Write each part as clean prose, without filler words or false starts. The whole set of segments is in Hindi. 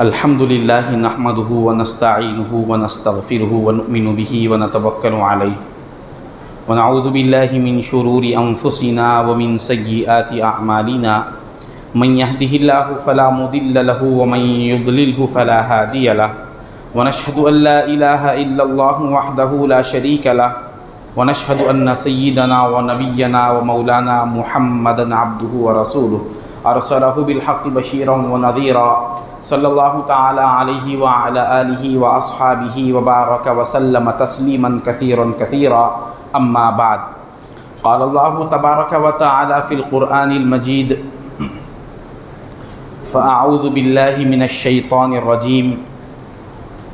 अल्हम्दुलिल्लाह नहमदुहु व नस्तईनुहु व नस्तगफिरुहु व नुमिनु बिही व नतवक्कलु अलैहि व नऊज़ु बिल्लाहि मिन शुरूरि अनफुसिना व मिन सय्यिआति अअमालिना मन यहदिहिल्लाहु फला मुदिल्ल लहु व मन युद्लिलहु फला हादिय लहु व नशहदु अन ला इलाहा इल्लल्लाहु वहदहु ला शरीका लहु व नशहदु अन्न सय्यिदना व नबिय्यना व मौलाना मुहम्मदन अब्दुहु व रसूलुहु अरसलहु बिलहक़्क़ि बशीरन व नज़ीरा सल्लल्लाहु तआला अलैहि व अला आलिहि व अस्हाबिहि व बारक व सल्लम तस्लीमन कसीरन कसीरा अम्मा बाद क़ाल अल्लाहु तबारक व तआला फ़िल क़ुरआनिल मजीद फ़अऊज़ु बिल्लाहि मिनश शैतानिर रजीम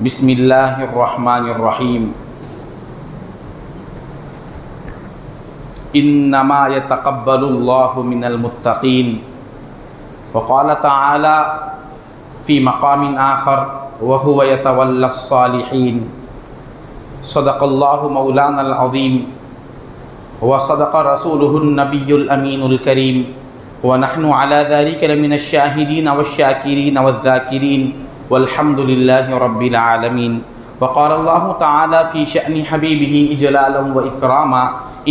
बिस्मिल्लाहिर रहमानिर रहीम इन्नमा यतक़ब्बलुल्लाहु मिनल मुत्तक़ीन वक़ाल तआला फ़ी मक़ामिन आख़र वहुव यतवल्लस्सालिहीन सदक़ल्लाहु मौलानल अज़ीम व सदक़ रसूलुहुन नबियुल अमीनुल करीम व नहनु अला ज़ालिका लमिनश शाहिदीन वश्शाकिरीन वज़्ज़ाकिरीन वल्हम्दुलिल्लाहि रब्बिल आलमीन वक़ाल अल्लाहु तआला फ़ी शअनि हबीबिही इजलालन व इकरामा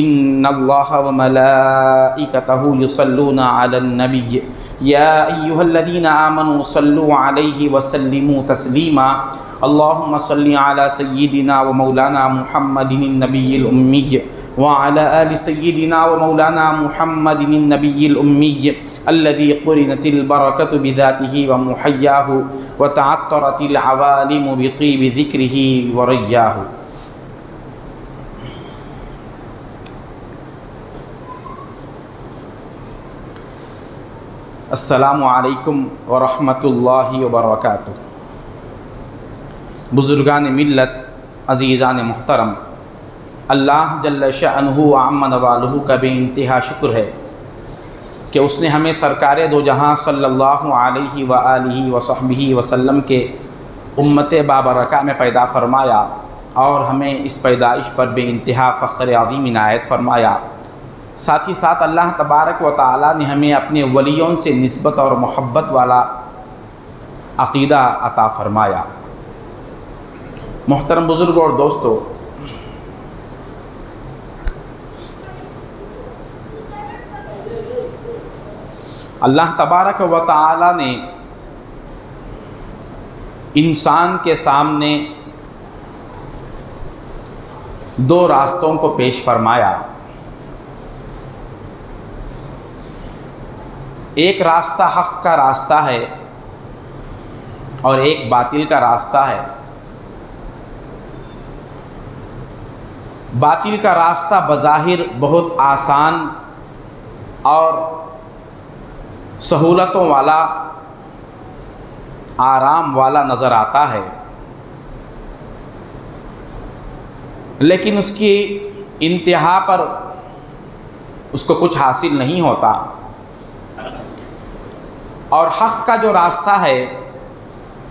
इन्नल्लाहा व मलाइकतहु युसल्लूना अलन नबिय्य या अय्युहल्लज़ीना आमनू सल्लु अलैहि व सल्लिमू तस्लीमा अल्लाहुम्मा सल्लि अला सय्यिदिना व मौलाना मुहम्मदिन नबिय्यिल उम्मिय्य व अला आलि सय्यिदिना व मौलाना मुहम्मदिन नबिय्यिल उम्मिय्य अल्लज़ी क़ुरिनतिल बरकतु बिज़ातिही व मुहय्याहु व तअत्तरतिल अवालिमु बितीबि ज़िक्रिही व रय्याहु। अस्सलामु अलैकुम व रहमतुल्लाहि व बरकातुहू। बुज़ुर्गान मिल्लत, अज़ीज़ान मुहतरम, अल्लाह जल्ल शअनुहु व अम्म नवालुहु का बेइंतहा शुक्र है कि उसने हमें सरकार दो जहाँ सल्लल्लाहु अलैहि व आलिहि व सहबिहि वसल्लम के उम्मत बाबरका में पैदा फरमाया और हमें इस पैदाइश पर बेइंतहा फ़ख्र अज़ीम इनायत फरमाया। साथ ही साथ अल्लाह तबारक व तआला ने हमें अपने वलियों से निस्बत और मोहब्बत वाला अक़ीदा अता फ़रमाया। मोहतरम बुज़ुर्ग और दोस्तों, अल्लाह तबारक व तआला ने इंसान के सामने दो रास्तों को पेश फरमाया। एक रास्ता हक़ का रास्ता है और एक बातिल का रास्ता है। बातिल का रास्ता बज़ाहिर बहुत आसान और सहूलतों वाला, आराम वाला नज़र आता है, लेकिन उसकी इंतहा पर उसको कुछ हासिल नहीं होता। और हक़ का जो रास्ता है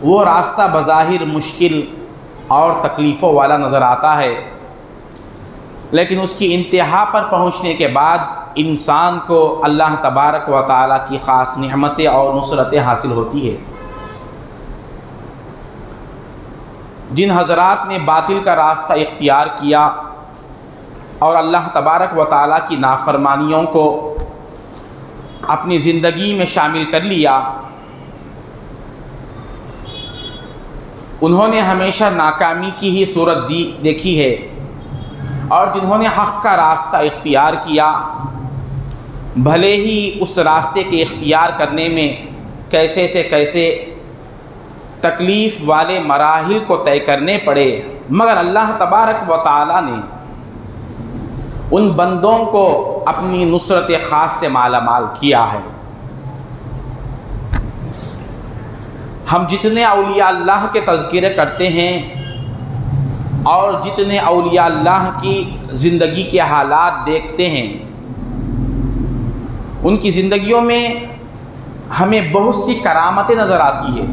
वो रास्ता बज़ाहिर मुश्किल और तकलीफ़ों वाला नज़र आता है, लेकिन उसकी इंतहा पर पहुँचने के बाद इंसान को अल्लाह तबारक व तआला की ख़ास नेमतें और नुसरतें हासिल होती है। जिन हज़रात ने बातिल का रास्ता इख्तियार किया और अल्लाह तबारक व तआला की नाफरमानियों को अपनी ज़िंदगी में शामिल कर लिया, उन्होंने हमेशा नाकामी की ही सूरत देखी है। और जिन्होंने हक़ का रास्ता इख्तियार किया, भले ही उस रास्ते के इख्तियार करने में कैसे से कैसे तकलीफ़ वाले मराहिल को तय करने पड़े, मगर अल्लाह तबारक व तआला ने उन बंदों को अपनी नुसरत ख़ास से मालामाल किया है। हम जितने औलिया अल्लाह के तज़किरे करते हैं और जितने औलिया अल्लाह की ज़िंदगी के हालात देखते हैं, उनकी ज़िंदगियों में हमें बहुत सी करामतें नज़र आती है।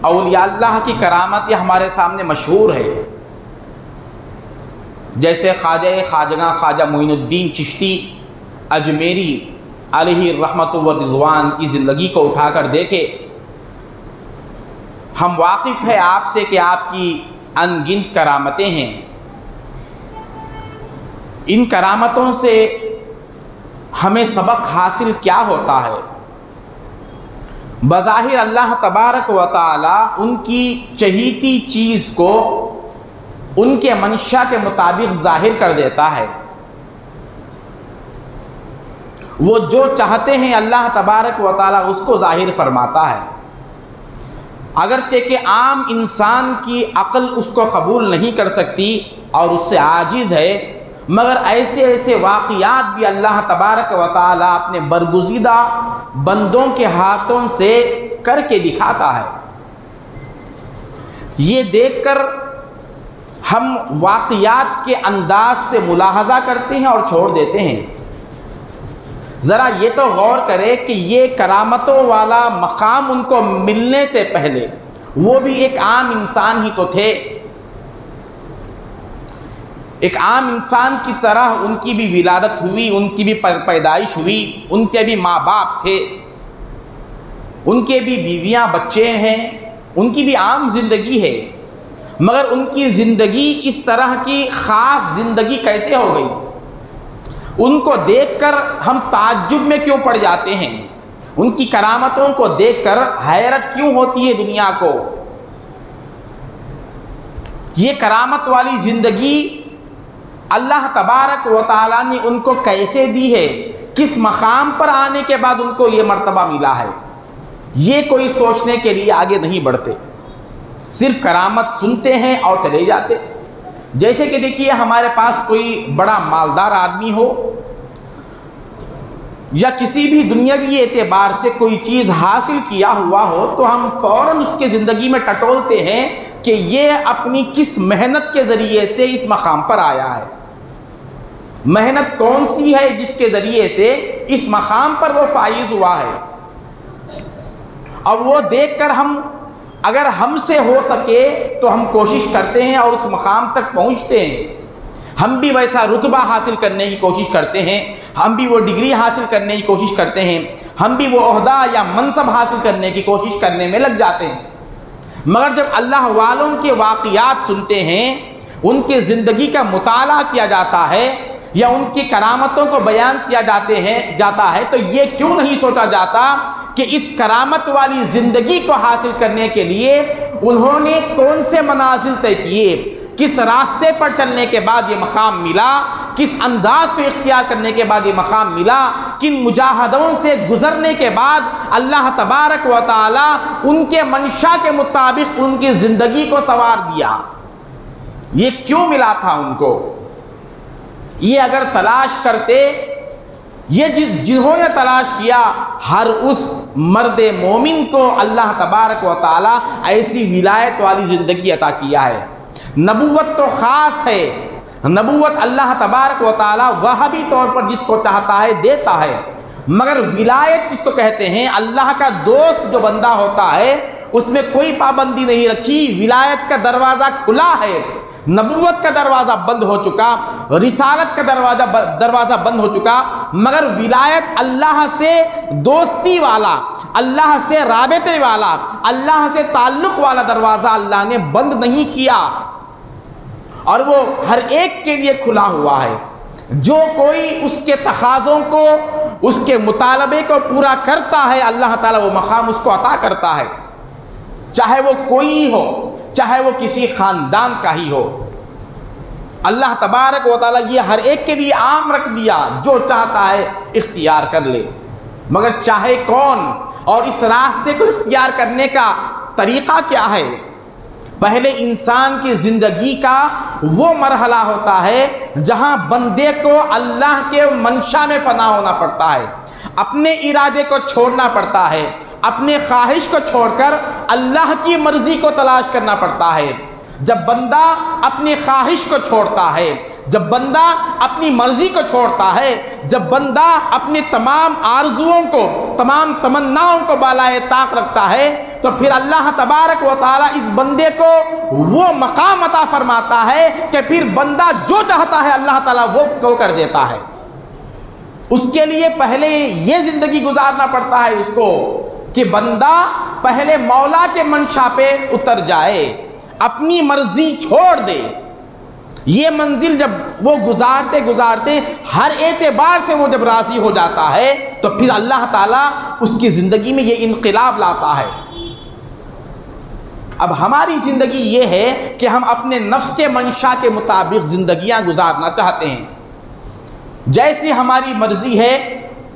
औलिया अल्लाह की करामतें हमारे सामने मशहूर है। जैसे ख्वाजा मोइनुद्दीन चिश्ती अजमेरी अलैहि रहमतु व रिज़वान की ज़िंदगी को उठाकर देखें, हम वाकिफ़ है आपसे कि आपकी अनगिनत करामतें हैं। इन करामतों से हमें सबक हासिल क्या होता है? बज़ाहिर अल्लाह तबारक व तआला उनकी चहीती चीज़ को उनके मंशा के मुताबिक ज़ाहिर कर देता है। वो जो चाहते हैं अल्लाह तबारक व तआला उसको ज़ाहिर फरमाता है। अगरचे कि आम इंसान की अक्ल उसको कबूल नहीं कर सकती और उससे आजिज़ है, मगर ऐसे ऐसे वाक़ियात भी अल्लाह तबारक व तआला अपने बरगुज़ीदा बंदों के हाथों से करके दिखाता है। ये देखकर हम वाक़ियात के अंदाज से मुलाहज़ा करते हैं और छोड़ देते हैं। ज़रा ये तो गौर करें कि ये करामतों वाला मकाम उनको मिलने से पहले वो भी एक आम इंसान ही तो थे। एक आम इंसान की तरह उनकी भी विलादत हुई, उनकी भी पैदाइश हुई, उनके भी माँ बाप थे, उनके भी बीवियाँ बच्चे हैं, उनकी भी आम ज़िंदगी है। मगर उनकी ज़िंदगी इस तरह की ख़ास ज़िंदगी कैसे हो गई? उनको देखकर हम ताज्जुब में क्यों पड़ जाते हैं? उनकी करामतों को देखकर हैरत क्यों होती है दुनिया को? ये करामत वाली ज़िंदगी अल्लाह तबारक व तआला ने उनको कैसे दी है? किस मकाम पर आने के बाद उनको ये मर्तबा मिला है? ये कोई सोचने के लिए आगे नहीं बढ़ते, सिर्फ करामत सुनते हैं और चले जाते। जैसे कि देखिए, हमारे पास कोई बड़ा मालदार आदमी हो या किसी भी दुनियावी एतबार से कोई चीज़ हासिल किया हुआ हो, तो हम फ़ौरन उसके ज़िंदगी में टटोलते हैं कि ये अपनी किस मेहनत के ज़रिए से इस मकाम पर आया है। मेहनत कौन सी है जिसके ज़रिए से इस मकाम पर वो फाइज हुआ है? अब वो देखकर हम, अगर हमसे हो सके तो हम कोशिश करते हैं और उस मकाम तक पहुंचते हैं। हम भी वैसा रुतबा हासिल करने की कोशिश करते हैं, हम भी वो डिग्री हासिल करने की कोशिश करते हैं, हम भी वो ओहदा या मनसब हासिल करने की कोशिश करने में लग जाते हैं। मगर जब अल्लाह वालों के वाक़ियात सुनते हैं, उनके ज़िंदगी का मुताला किया जाता है या उनकी करामतों को बयान किया जाता है, तो ये क्यों नहीं सोचा जाता कि इस करामत वाली ज़िंदगी को हासिल करने के लिए उन्होंने कौन से मनाजिल तय किए, किस रास्ते पर चलने के बाद ये मकाम मिला, किस अंदाज को इख्तियार करने के बाद ये मकाम मिला, किन मुजाहदों से गुजरने के बाद अल्लाह तबारक व तआला उनके मंशा के मुताबिक उनकी ज़िंदगी को संवार दिया। ये क्यों मिला था उनको? ये अगर तलाश करते, ये जिन्होंने तलाश किया, हर उस मर्द मोमिन को अल्लाह तबारक व तआला ऐसी विलायत वाली ज़िंदगी अता किया है। नबूवत तो ख़ास है, नबूवत अल्लाह तबारक व तआला वहाबी तौर पर जिसको चाहता है देता है, मगर विलायत जिसको कहते हैं, अल्लाह का दोस्त जो बंदा होता है, उसमें कोई पाबंदी नहीं रखी। विलायत का दरवाज़ा खुला है, नबूवत का दरवाज़ा बंद हो चुका, रिसालत का दरवाज़ा बंद हो चुका, मगर विलायत अल्लाह से दोस्ती वाला, अल्लाह से राबते वाला, अल्लाह से ताल्लुक़ वाला दरवाज़ा अल्लाह ने बंद नहीं किया और वो हर एक के लिए खुला हुआ है। जो कोई उसके तकाज़ों को, उसके मुतालबे को पूरा करता है, अल्लाह ताला वो मकाम उसको अता करता है, चाहे वो कोई हो, चाहे वो किसी ख़ानदान का ही हो। अल्लाह तबारक व तआला ये हर एक के लिए आम रख दिया, जो चाहता है इख्तियार कर ले, मगर चाहे कौन और इस रास्ते को इख्तियार करने का तरीक़ा क्या है? पहले इंसान की ज़िंदगी का वो मरहला होता है जहाँ बंदे को अल्लाह के मंशा में फ़ना होना पड़ता है, अपने इरादे को छोड़ना पड़ता है, अपने ख्वाहिश को छोड़कर अल्लाह की मर्ज़ी को तलाश करना पड़ता है। जब बंदा अपनी ख्वाहिश को छोड़ता है, जब बंदा अपनी मर्ज़ी को छोड़ता है, जब बंदा अपनी तमाम आरजुओं को, तमाम तमन्नाओं को बालाए ताक रखता है, तो फिर अल्लाह तबारक व तआला इस बंदे को वो मकाम अता फरमाता है कि फिर बंदा जो चाहता है अल्लाह ताला वो कर देता है। उसके लिए पहले ये ज़िंदगी गुजारना पड़ता है उसको कि बंदा पहले मौला के मंशा पे उतर जाए, अपनी मर्जी छोड़ दे। ये मंजिल जब वो गुजारते गुजारते हर एतबार से वो जब राज़ी हो जाता है तो फिर अल्लाह ताला उसकी ज़िंदगी में ये इनक़िलाब लाता है। अब हमारी ज़िंदगी ये है कि हम अपने नफ्स के मंशा के मुताबिक ज़िंदगियाँ गुजारना चाहते हैं, जैसी हमारी मर्ज़ी है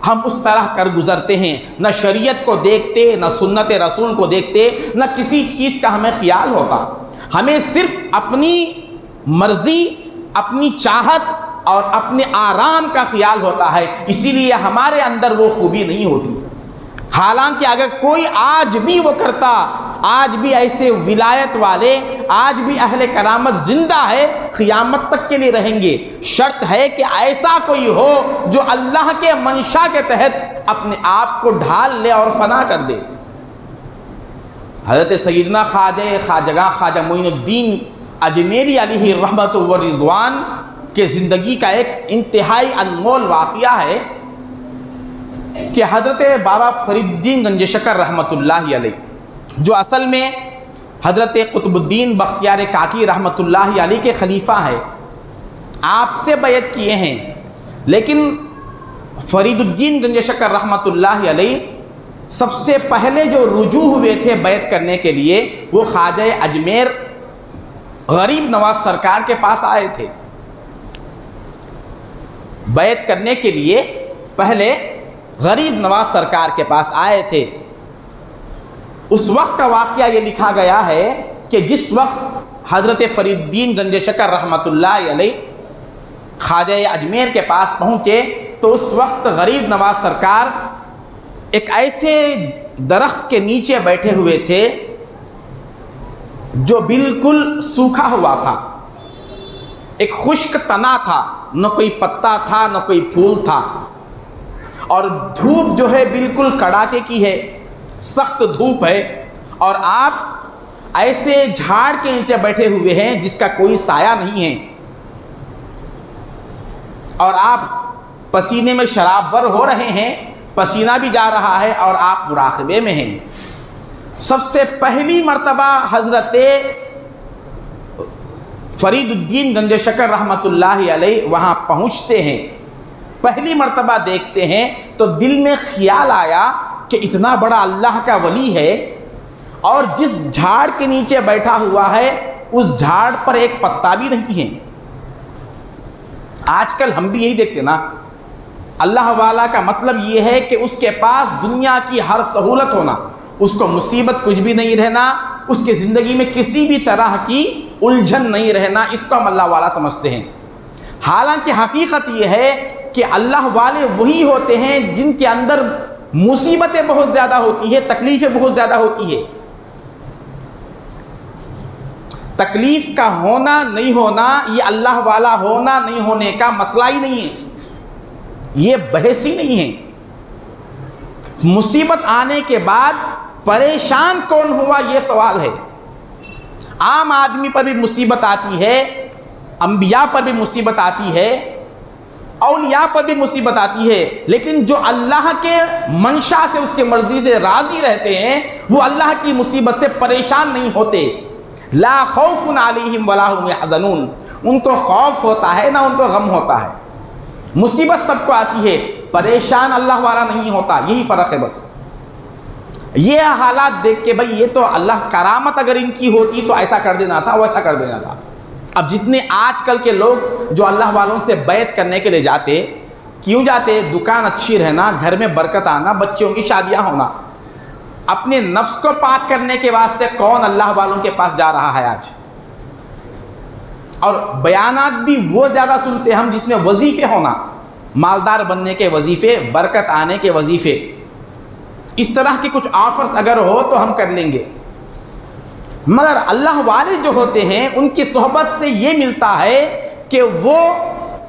हम उस तरह कर गुज़रते हैं, न शरीयत को देखते, न सुन्नत रसूल को देखते, न किसी चीज़ का हमें ख्याल होता। हमें सिर्फ अपनी मर्ज़ी, अपनी चाहत और अपने आराम का ख्याल होता है, इसीलिए हमारे अंदर वो खूबी नहीं होती। हालांकि अगर कोई आज भी वो करता, आज भी ऐसे विलायत वाले, आज भी अहले करामत जिंदा है, क़ियामत तक के लिए रहेंगे। शर्त है कि ऐसा कोई हो जो अल्लाह के मंशा के तहत अपने आप को ढाल ले और फना कर दे। हज़रत सैयदना ख्वाजा मोइनुद्दीन अजमेरी अलैहि रहमत व रिज़वान के ज़िंदगी का एक इंतहाई अनमोल वाक़या है कि हज़रत बाबा फरीदुद्दीन गंजशकर रहमतुल्लाहि अलैह, जो असल में हज़रत कुतुबुद्दीन बख्तियार काकी रहमतुल्लाहि अलैह के खलीफा है, आपसे बैत किए हैं, लेकिन फरीदुद्दीन गंजशकर रहमतुल्लाहि अलैह सबसे पहले जो रुजू हुए थे बैत करने के लिए, वो ख्वाजा अजमेर गरीब नवाज सरकार के पास आए थे। बैत करने के लिए पहले गरीब नवाज सरकार के पास आए थे। उस वक्त का वाक़या ये लिखा गया है कि जिस वक्त हज़रत फरीदुद्दीन गंजशकर रहमतुल्लाहि अलैह ख्वाजा अजमेर के पास पहुँचे तो उस वक्त गरीब नवाज सरकार एक ऐसे दरख्त के नीचे बैठे हुए थे जो बिल्कुल सूखा हुआ था, एक खुश्क तना था, न कोई पत्ता था न कोई फूल था, और धूप जो है बिल्कुल कड़ाके की है, सख्त धूप है, और आप ऐसे झाड़ के नीचे बैठे हुए हैं जिसका कोई साया नहीं है, और आप पसीने में शराबवर हो रहे हैं, पसीना भी जा रहा है और आप मुराक़बे में हैं। सबसे पहली मर्तबा हज़रत फरीदुद्दीन गंजशकर रहमतुल्लाहि अलैह वहाँ पहुँचते हैं, पहली मर्तबा देखते हैं तो दिल में ख्याल आया कि इतना बड़ा अल्लाह का वली है और जिस झाड़ के नीचे बैठा हुआ है उस झाड़ पर एक पत्ता भी नहीं है। आजकल हम भी यही देखते ना, अल्लाह वाला का मतलब ये है कि उसके पास दुनिया की हर सहूलत होना, उसको मुसीबत कुछ भी नहीं रहना, उसके ज़िंदगी में किसी भी तरह की उलझन नहीं रहना, इसको हम अल्लाह वाला समझते हैं। हालांकि हकीकत ये है कि अल्लाह वाले वही होते हैं जिनके अंदर मुसीबतें बहुत ज़्यादा होती है, तकलीफ़ें बहुत ज़्यादा होती है। तकलीफ़ का होना नहीं होना ये अल्लाह वाला होना नहीं होने का मसला ही नहीं है, ये बहस ही नहीं है। मुसीबत आने के बाद परेशान कौन हुआ ये सवाल है। आम आदमी पर भी मुसीबत आती है, अंबिया पर भी मुसीबत आती है, औलिया पर भी मुसीबत आती है, लेकिन जो अल्लाह के मंशा से उसके मर्जी से राज़ी रहते हैं वो अल्लाह की मुसीबत से परेशान नहीं होते। ला खौफुन अलैहिम वला हुम यहज़नून, उनको खौफ होता है ना उनको गम होता है। मुसीबत सबको आती है, परेशान अल्लाह वाला नहीं होता, यही फ़र्क है बस। ये हालात देख के भाई ये तो अल्लाह करामत अगर इनकी होती तो ऐसा कर देना था, वैसा कर देना था। अब जितने आजकल के लोग जो अल्लाह वालों से बैत करने के लिए जाते, क्यों जाते? दुकान अच्छी रहना, घर में बरकत आना, बच्चों की शादियां होना। अपने नफ्स को पाक करने के वास्ते कौन अल्लाह वालों के पास जा रहा है आज? और बयानात भी वो ज़्यादा सुनते हम जिसमें वजीफ़े होना, मालदार बनने के वजीफ़े, बरकत आने के वजीफ़े, इस तरह के कुछ ऑफर्स अगर हो तो हम कर लेंगे। मगर अल्लाह वाले जो होते हैं उनकी सोहबत से ये मिलता है कि वो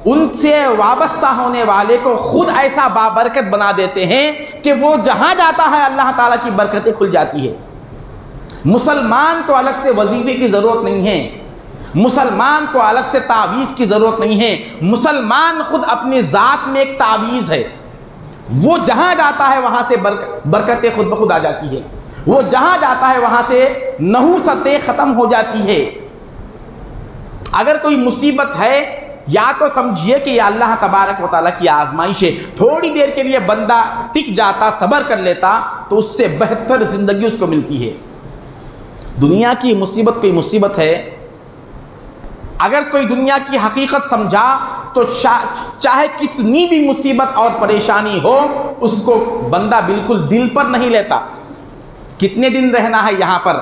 उनसे वाबस्ता होने वाले को खुद ऐसा बाबरकत बना देते हैं कि वो जहाँ जाता है अल्लाह ताला की बरकतें खुल जाती है। मुसलमान को अलग से वजीफ़े की ज़रूरत नहीं है, मुसलमान को अलग से तावीज़ की ज़रूरत नहीं है, मुसलमान खुद अपनी ज़ात में एक तावीज़ है। वो जहाँ जाता है वहाँ से बरकतें खुद ब खुद आ जाती है, वो जहाँ जाता है वहाँ से नहूसतें ख़त्म हो जाती है। अगर कोई मुसीबत है, या तो समझिए कि यह अल्लाह तबारक व तआला की आजमाइश है, थोड़ी देर के लिए बंदा टिक जाता, सब्र कर लेता, तो उससे बेहतर ज़िंदगी उसको मिलती है। दुनिया की मुसीबत कोई मुसीबत है, अगर कोई दुनिया की हकीकत समझा तो चाहे कितनी भी मुसीबत और परेशानी हो, उसको बंदा बिल्कुल दिल पर नहीं लेता। कितने दिन रहना है यहाँ पर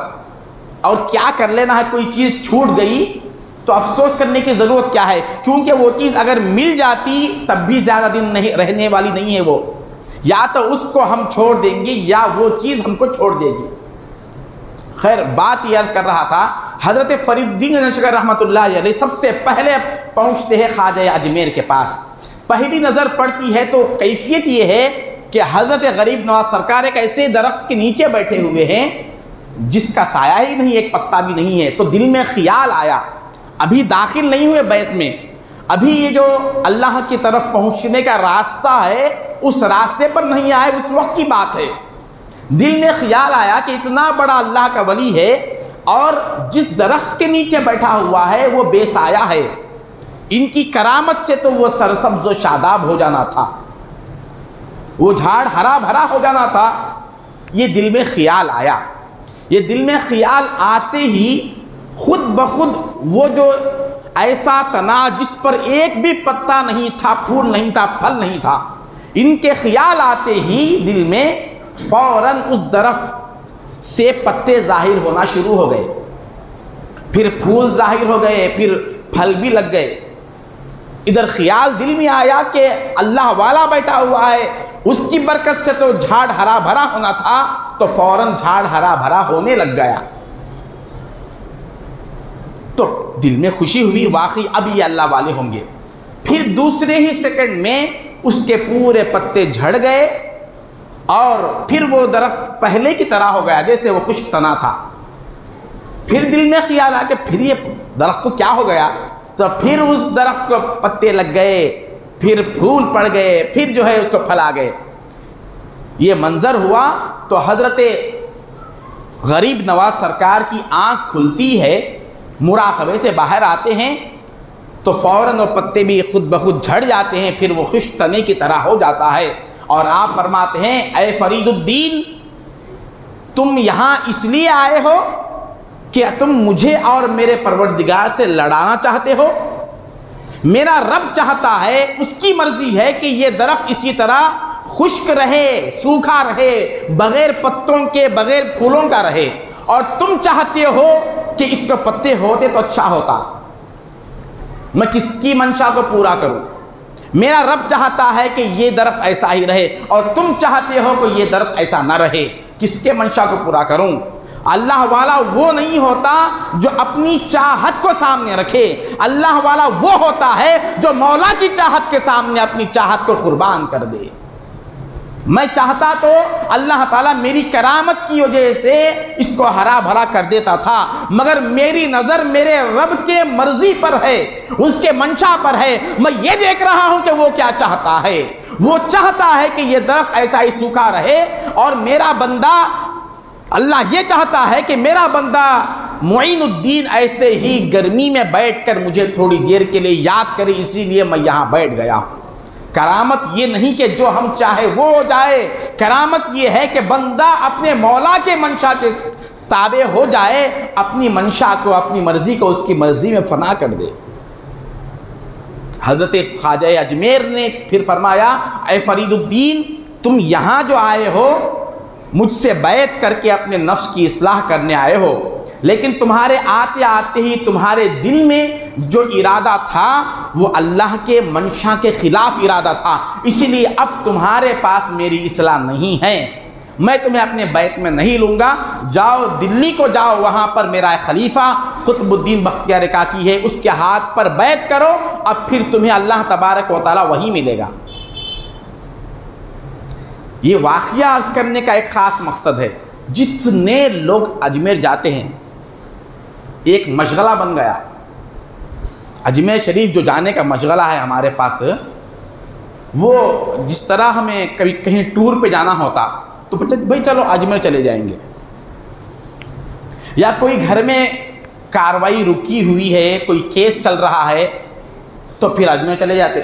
और क्या कर लेना है, कोई चीज़ छूट गई तो अफसोस करने की ज़रूरत क्या है, क्योंकि वो चीज़ अगर मिल जाती तब भी ज़्यादा दिन नहीं रहने वाली नहीं है वो, या तो उसको हम छोड़ देंगे या वो चीज़ हमको छोड़ देगी। खैर, बात ये अर्ज़ कर रहा था, हज़रत फरीदुद्दीन नशकर रहमतुल्लाह अलैह सबसे पहले पहुँचते हैं ख्वाजा अजमेर के पास। पहली नज़र पड़ती है तो कैफियत ये है कि हज़रत गरीब नवाज सरकार एक ऐसे दरख्त के नीचे बैठे हुए हैं जिसका साया ही नहीं, एक पत्ता भी नहीं है। तो दिल में ख्याल आया, अभी दाखिल नहीं हुए बैत में, अभी ये जो अल्लाह की तरफ पहुँचने का रास्ता है उस रास्ते पर नहीं आए, उस वक्त की बात है। दिल में ख्याल आया कि इतना बड़ा अल्लाह का वली है और जिस दरख्त के नीचे बैठा हुआ है वो बेसाया है, इनकी करामत से तो वो सरसब्ज़ व शादाब हो जाना था, वो झाड़ हरा भरा हो जाना था। ये दिल में ख्याल आया। ये दिल में ख्याल आते ही खुद ब खुद वो जो ऐसा तना जिस पर एक भी पत्ता नहीं था, फूल नहीं था, फल नहीं था, इनके ख्याल आते ही दिल में फौरन उस दरख्त से पत्ते जाहिर होना शुरू हो गए, फिर फूल जाहिर हो गए, फिर फल भी लग गए। इधर ख्याल दिल में आया कि अल्लाह वाला बैठा हुआ है, उसकी बरकत से तो झाड़ हरा भरा होना था, तो फौरन झाड़ हरा भरा होने लग गया। तो दिल में खुशी हुई, वाकई अब ये अल्लाह वाले होंगे। फिर दूसरे ही सेकंड में उसके पूरे पत्ते झड़ गए और फिर वो दरख्त पहले की तरह हो गया जैसे वो खुश्क तना था। फिर दिल में ख्याल आया कि फिर ये दरख्त तो क्या हो गया, तो फिर उस दरख्त को पत्ते लग गए, फिर फूल पड़ गए, फिर जो है उसको फल आ गए। ये मंजर हुआ तो हज़रत गरीब नवाज सरकार की आँख खुलती है, मुराक़बे से बाहर आते हैं तो फ़ौरन वो पत्ते भी खुद ब खुद झड़ जाते हैं, फिर वो खुश्क तने की तरह हो जाता है। और आप फरमाते हैं, ऐ फरीदुद्दीन, तुम यहाँ इसलिए आए हो कि तुम मुझे और मेरे परवरदिगार से लड़ाना चाहते हो? मेरा रब चाहता है, उसकी मर्जी है कि ये दरख्त इसी तरह खुश्क रहे, सूखा रहे, बग़ैर पत्तों के, बग़ैर फूलों का रहे, और तुम चाहते हो कि इसके पत्ते होते तो अच्छा होता। मैं किसकी मंशा को पूरा करूं? मेरा रब चाहता है कि ये दरख्त ऐसा ही रहे और तुम चाहते हो कि ये दरख्त ऐसा ना रहे, किसके मंशा को पूरा करूं? अल्लाह वाला वो नहीं होता जो अपनी चाहत को सामने रखे, अल्लाह वाला वो होता है जो मौला की चाहत के सामने अपनी चाहत को कुर्बान कर दे। मैं चाहता तो अल्लाह ताला मेरी करामत की वजह से इसको हरा भरा कर देता था, मगर मेरी नज़र मेरे रब के मर्जी पर है, उसके मंशा पर है। मैं ये देख रहा हूं कि वो क्या चाहता है। वो चाहता है कि ये दरख्त ऐसा ही सूखा रहे और मेरा बंदा, अल्लाह ये चाहता है कि मेरा बंदा मुईनुद्दीन ऐसे ही गर्मी में बैठकर मुझे थोड़ी देर के लिए याद करे, इसीलिए मैं यहाँ बैठ गया हूँ। करामत ये नहीं कि जो हम चाहे वो हो जाए, करामत ये है कि बंदा अपने मौला के मंशा के ताबे हो जाए, अपनी मंशा को, अपनी मर्जी को उसकी मर्जी में फना कर दे। हज़रत ख्वाजा अजमेर ने फिर फरमाया, ऐ फरीदुद्दीन, तुम यहाँ जो आए हो मुझसे बैत करके अपने नफ्स की इस्लाह करने आए हो, लेकिन तुम्हारे आते आते ही तुम्हारे दिल में जो इरादा था वो अल्लाह के मंशा के ख़िलाफ़ इरादा था, इसीलिए अब तुम्हारे पास मेरी इस्लाह नहीं है। मैं तुम्हें अपने बैत में नहीं लूँगा। जाओ दिल्ली को जाओ, वहाँ पर मेरा खलीफा कुतुबुद्दीन बख्तियार काकी है, उसके हाथ पर बैत करो, अब फिर तुम्हें अल्लाह तबारक व तआला वही मिलेगा। ये वाक़या अर्ज़ करने का एक ख़ास मकसद है। जितने लोग अजमेर जाते हैं एक मशगला बन गया। अजमेर शरीफ जो जाने का मशगला है हमारे पास, वो जिस तरह हमें कभी कहीं टूर पे जाना होता तो भाई चलो अजमेर चले जाएंगे, या कोई घर में कार्रवाई रुकी हुई है, कोई केस चल रहा है तो फिर अजमेर चले जाते।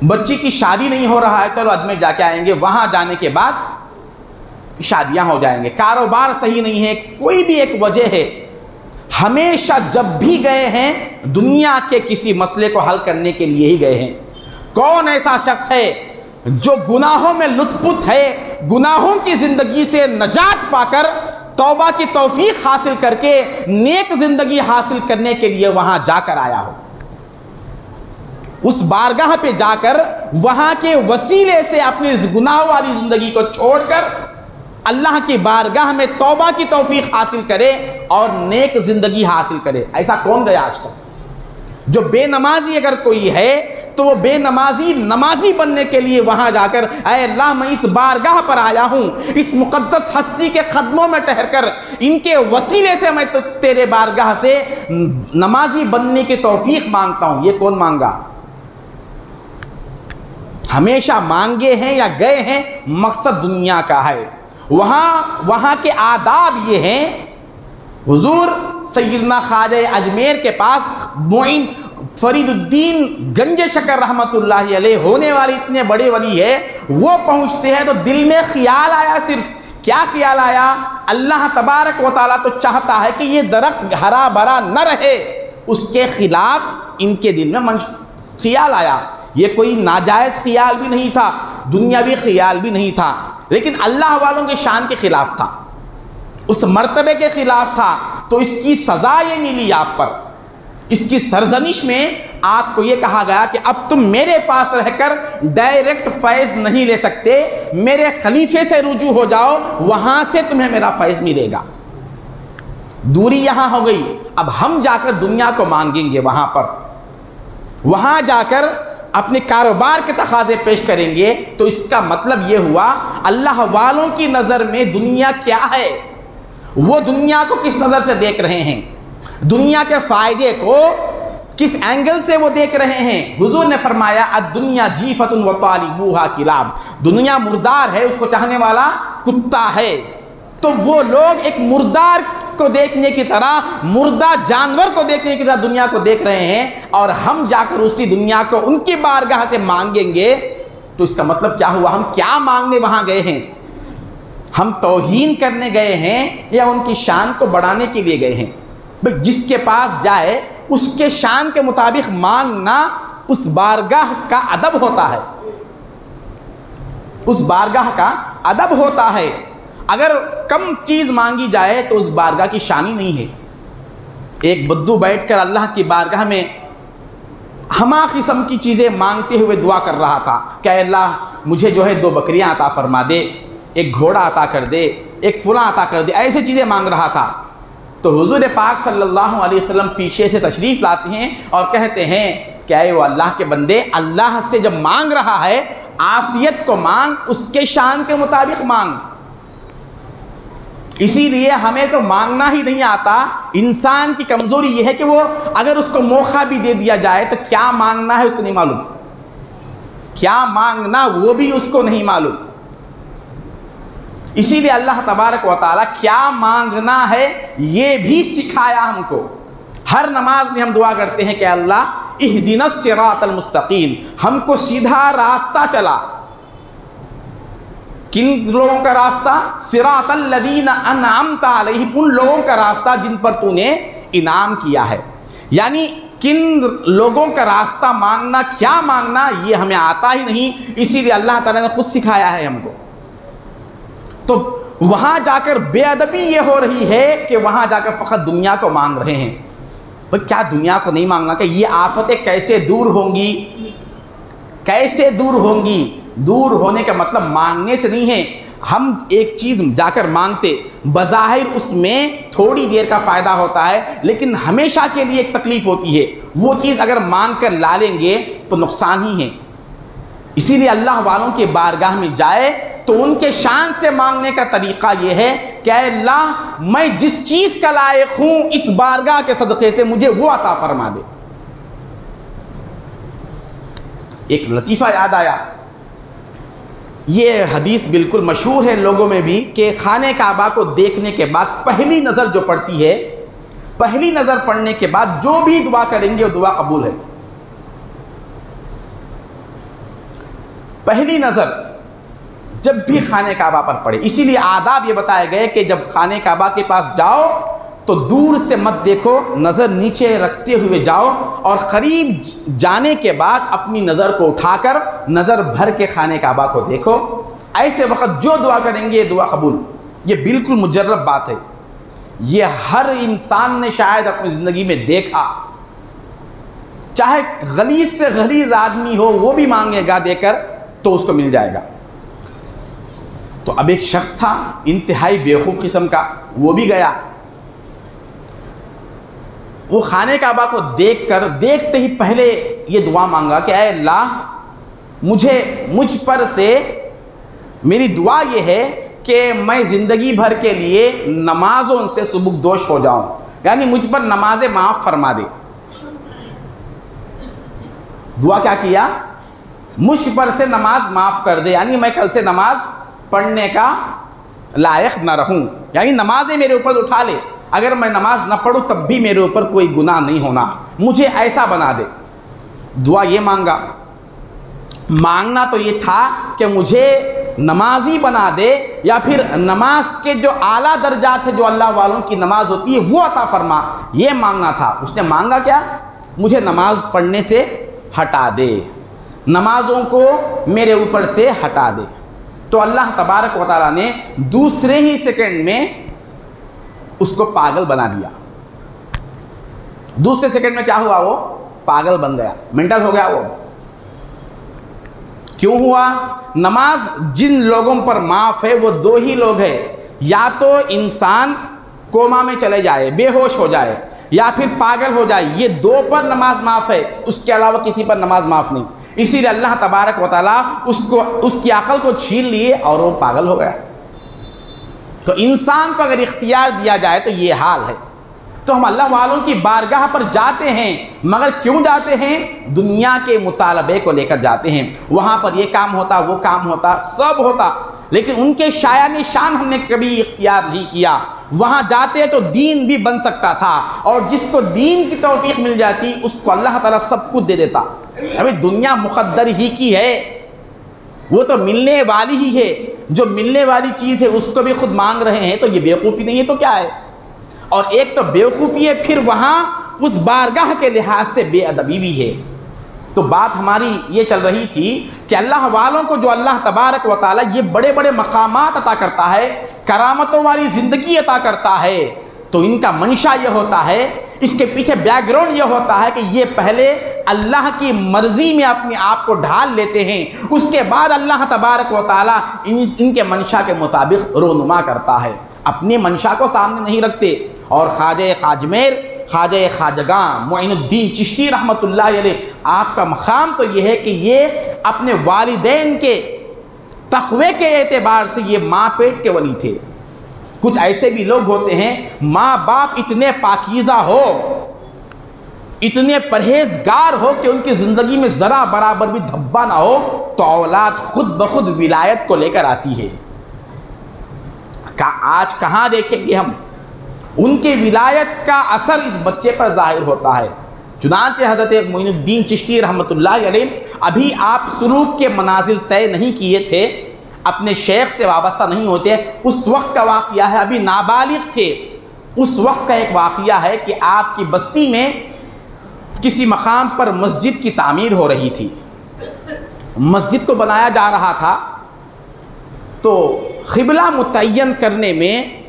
बच्ची की शादी नहीं हो रहा है, चलो अजमेर जाके आएंगे, वहाँ जाने के बाद शादियाँ हो जाएंगे। कारोबार सही नहीं है, कोई भी एक वजह है, हमेशा जब भी गए हैं दुनिया के किसी मसले को हल करने के लिए ही गए हैं। कौन ऐसा शख्स है जो गुनाहों में लुत्फुत है, गुनाहों की ज़िंदगी से नजात पाकर तौबा की तौफीक हासिल करके नेक ज़िंदगी हासिल करने के लिए वहाँ जाकर आया हो, उस बारगाह पे जाकर वहाँ के वसीले से अपनी इस गुनाह वाली ज़िंदगी को छोड़कर अल्लाह की बारगाह में तौबा की तौफीक हासिल करे और नेक ज़िंदगी हासिल करे। ऐसा कौन गया आज तक? जो बेनमाजी अगर कोई है तो वो बेनमाजी नमाजी बनने के लिए वहाँ जाकर, ऐ अल्लाह मैं इस बारगाह पर आया हूँ, इस मुक़द्दस हस्ती के कदमों में ठहरकर इनके वसीले से मैं तो तेरे बारगाह से नमाजी बनने की तौफीक मांगता हूँ। ये कौन मांगा? हमेशा मांगे हैं या गए हैं, मकसद दुनिया का है। वहाँ के आदाब ये हैं, हुजूर सैयदना ख्वाजा अजमेर के पास मोइन फरीदुद्दीन गंज शकर रहमतुल्लाहि अलैह होने वाले इतने बड़े वली है, वो पहुँचते हैं तो दिल में ख्याल आया, सिर्फ क्या ख्याल आया, अल्लाह तबारक व तआला तो चाहता है कि ये दरख्त हरा भरा न रहे, उसके खिलाफ इनके दिल में ख्याल आया। ये कोई नाजायज़ ख्याल भी नहीं था, दुनियावी ख्याल भी नहीं था, लेकिन अल्लाह वालों के शान के खिलाफ था, उस मर्तबे के खिलाफ था, तो इसकी सज़ा ये मिली आप पर। इसकी सरजनिश में आपको ये कहा गया कि अब तुम मेरे पास रहकर डायरेक्ट फैज़ नहीं ले सकते, मेरे खलीफे से रुजू हो जाओ, वहाँ से तुम्हें मेरा फैज़ मिलेगा। दूरी यहाँ हो गई, अब हम जाकर दुनिया को मांगेंगे, वहाँ जाकर अपने कारोबार के तकाज़े पेश करेंगे। तो इसका मतलब ये हुआ अल्लाह वालों की नज़र में दुनिया क्या है, वो दुनिया को किस नज़र से देख रहे हैं, दुनिया के फ़ायदे को किस एंगल से वो देख रहे हैं। हुजूर ने फरमाया अद्दुनिया जीफतुन व तालिबूहा किलाब, दुनिया मुर्दार है, उसको चाहने वाला कुत्ता है। तो वो लोग एक मुर्दार को देखने की तरह, मुर्दा जानवर को देखने की तरह दुनिया को देख रहे हैं, और हम जाकर उसी दुनिया को उनकी बारगाह से मांगेंगे। तो इसका मतलब क्या हुआ? हम क्या मांगने वहाँ गए हैं? हम तौहीन करने गए हैं या उनकी शान को बढ़ाने के लिए गए हैं? भाई जिसके पास जाए उसके शान के मुताबिक मांगना उस बारगाह का अदब होता है, उस बारगाह का अदब होता है। अगर कम चीज़ मांगी जाए तो उस बारगाह की शान ही नहीं है। एक बद्दू बैठकर अल्लाह की बारगाह में हमा किस्म की चीज़ें मांगते हुए दुआ कर रहा था कि अल्लाह मुझे जो है 2 बकरियां अता फरमा दे, एक घोड़ा अता कर दे, एक फुला अता कर दे, ऐसे चीज़ें मांग रहा था। तो हुजूर पाक सल्लल्लाहु अलैहि वसल्लम पीछे से तशरीफ़ लाते हैं और कहते हैं क्या वो अल्लाह के बंदे, अल्लाह से जब मांग रहा है आफियत को मांग, उसके शान के मुताबिक मांग। इसीलिए हमें तो मांगना ही नहीं आता। इंसान की कमज़ोरी यह है कि वो अगर उसको मौका भी दे दिया जाए तो क्या मांगना है उसको नहीं मालूम, क्या मांगना वो भी उसको नहीं मालूम। इसीलिए अल्लाह तबारक व तआला क्या मांगना है ये भी सिखाया हमको। हर नमाज में हम दुआ करते हैं कि अल्लाह इहदिनस सिरातल मुस्तकीम, हमको सीधा रास्ता चला। किन लोगों का रास्ता? सिरातल लदीना अनअमता अलैहिम, उन लोगों का रास्ता जिन पर तूने इनाम किया है। यानी किन लोगों का रास्ता मांगना, क्या मांगना, ये हमें आता ही नहीं, इसीलिए अल्लाह ताला ने खुद सिखाया है हमको। तो वहाँ जाकर बेअदबी ये हो रही है कि वहाँ जाकर फ़कत दुनिया को मांग रहे हैं। भाई क्या दुनिया को नहीं मांगना? कि ये आफतें कैसे दूर होंगी, कैसे दूर होंगी? दूर होने का मतलब मांगने से नहीं है। हम एक चीज़ जाकर मांगते, बज़ाहिर उसमें थोड़ी देर का फ़ायदा होता है, लेकिन हमेशा के लिए एक तकलीफ़ होती है। वो चीज़ अगर मांग कर ला लेंगे तो नुकसान ही है। इसीलिए अल्लाह वालों के बारगाह में जाए तो उनके शान से मांगने का तरीक़ा ये है कि अल्लाह मैं जिस चीज़ का लायक हूँ इस बारगाह के सदक़े से मुझे वो अता फरमा दे। एक लतीफ़ा याद आया। ये हदीस बिल्कुल मशहूर है लोगों में भी कि खाने काबा को देखने के बाद पहली नज़र जो पड़ती है, पहली नज़र पड़ने के बाद जो भी दुआ करेंगे वो दुआ कबूल है। पहली नज़र जब भी खाने काबा पर पड़े, इसीलिए आदाब ये बताए गए कि जब खाने काबा के पास जाओ तो दूर से मत देखो, नज़र नीचे रखते हुए जाओ और करीब जाने के बाद अपनी नज़र को उठाकर नज़र भर के खाने काबा को देखो। ऐसे वक्त जो दुआ करेंगे दुआ कबूल। ये बिल्कुल मुजर्रब बात है, ये हर इंसान ने शायद अपनी ज़िंदगी में देखा। चाहे गलीज़ से गलीज़ आदमी हो वो भी मांगेगा देकर तो उसको मिल जाएगा। तो अब एक शख्स था इंतहाई बेवकूफ़ किस्म का, वो भी गया। वो खाने काबा को देखते ही पहले ये दुआ मांगा कि ऐ अल्लाह, मुझ पर से मेरी दुआ ये है कि मैं ज़िंदगी भर के लिए नमाज़ों से सुबुकदोश हो जाऊं, यानी मुझ पर नमाज़ें माफ़ फरमा दे। दुआ क्या किया? मुझ पर से नमाज माफ़ कर दे, यानी मैं कल से नमाज पढ़ने का लायक न रहूं, यानी नमाज़ें मेरे ऊपर उठा ले, अगर मैं नमाज न पढ़ूं तब भी मेरे ऊपर कोई गुनाह नहीं होना, मुझे ऐसा बना दे। दुआ ये मांगा। मांगना तो ये था कि मुझे नमाजी बना दे, या फिर नमाज के जो आला दर्जात है जो अल्लाह वालों की नमाज होती है वो अता फरमा, ये मांगना था। उसने मांगा क्या? मुझे नमाज पढ़ने से हटा दे, नमाजों को मेरे ऊपर से हटा दे। तो अल्लाह तबारक व तआला ने दूसरे ही सेकंड में उसको पागल बना दिया। दूसरे सेकंड में क्या हुआ? वो पागल बन गया, मेंटल हो गया वो। क्यों हुआ? नमाज जिन लोगों पर माफ़ है वो दो ही लोग हैं, या तो इंसान कोमा में चले जाए, बेहोश हो जाए, या फिर पागल हो जाए। ये दो पर नमाज माफ़ है, उसके अलावा किसी पर नमाज माफ़ नहीं। इसीलिए अल्लाह तबारक व तआला उसकी अकल को छीन लिए और वो पागल हो गया। तो इंसान को अगर इख्तियार दिया जाए तो ये हाल है। तो हम अल्लाह वालों की बारगाह पर जाते हैं, मगर क्यों जाते हैं? दुनिया के मुतालबे को लेकर जाते हैं। वहाँ पर ये काम होता, वो काम होता, सब होता, लेकिन उनके शायान शान हमने कभी इख्तियार नहीं किया। वहाँ जाते तो दीन भी बन सकता था, और जिसको दीन की तौफीक मिल जाती उसको अल्लाह ताला सब कुछ दे देता। अभी दुनिया मुक़द्दर ही की है, वो तो मिलने वाली ही है। जो मिलने वाली चीज़ है उसको भी खुद मांग रहे हैं, तो ये बेवकूफ़ी नहीं है तो क्या है? और एक तो बेवकूफ़ी है, फिर वहाँ उस बारगाह के लिहाज से बेअदबी भी है। तो बात हमारी ये चल रही थी कि अल्लाह वालों को जो अल्लाह तबारक व तआला ये बड़े बड़े मकामात अता करता है, करामतों वाली ज़िंदगी अता करता है, तो इनका मंशा ये होता है, इसके पीछे बैकग्राउंड ये होता है कि ये पहले अल्लाह की मर्ज़ी में अपने आप को ढाल लेते हैं, उसके बाद अल्लाह तबारक व तआला इनके मंशा के मुताबिक रोनुमा करता है, अपने मंशा को सामने नहीं रखते। और ख्वाजा खाजमेर, ख्वाजा खाजगां मोइनुद्दीन चिश्ती रहमतुल्लाह अलैह, आपका मकाम तो ये है कि ये अपने वालिदैन के तक़वे के एतबार से ये माँ पेट के वली थे। कुछ ऐसे भी लोग होते हैं, माँ बाप इतने पाकीज़ा हो, इतने परहेजगार हो कि उनकी ज़िंदगी में ज़रा बराबर भी धब्बा ना हो, तो औलाद खुद ब खुद विलायत को लेकर आती है। आज कहाँ देखेंगे हम उनके विलायत का असर इस बच्चे पर ज़ाहिर होता है। चुनांचे हज़रत मोइनुद्दीन चिश्ती रहमतुल्लाह अलैह अभी आप सुलूक के मनाजिल तय नहीं किए थे, अपने शेख से वाबस्ता नहीं होते, उस वक्त का वाक़या है, अभी नाबालिग थे, उस वक्त का एक वाक़या है कि आपकी बस्ती में किसी मकाम पर मस्जिद की तामीर हो रही थी। मस्जिद को बनाया जा रहा था, तो क़िबला मुतय्यन करने में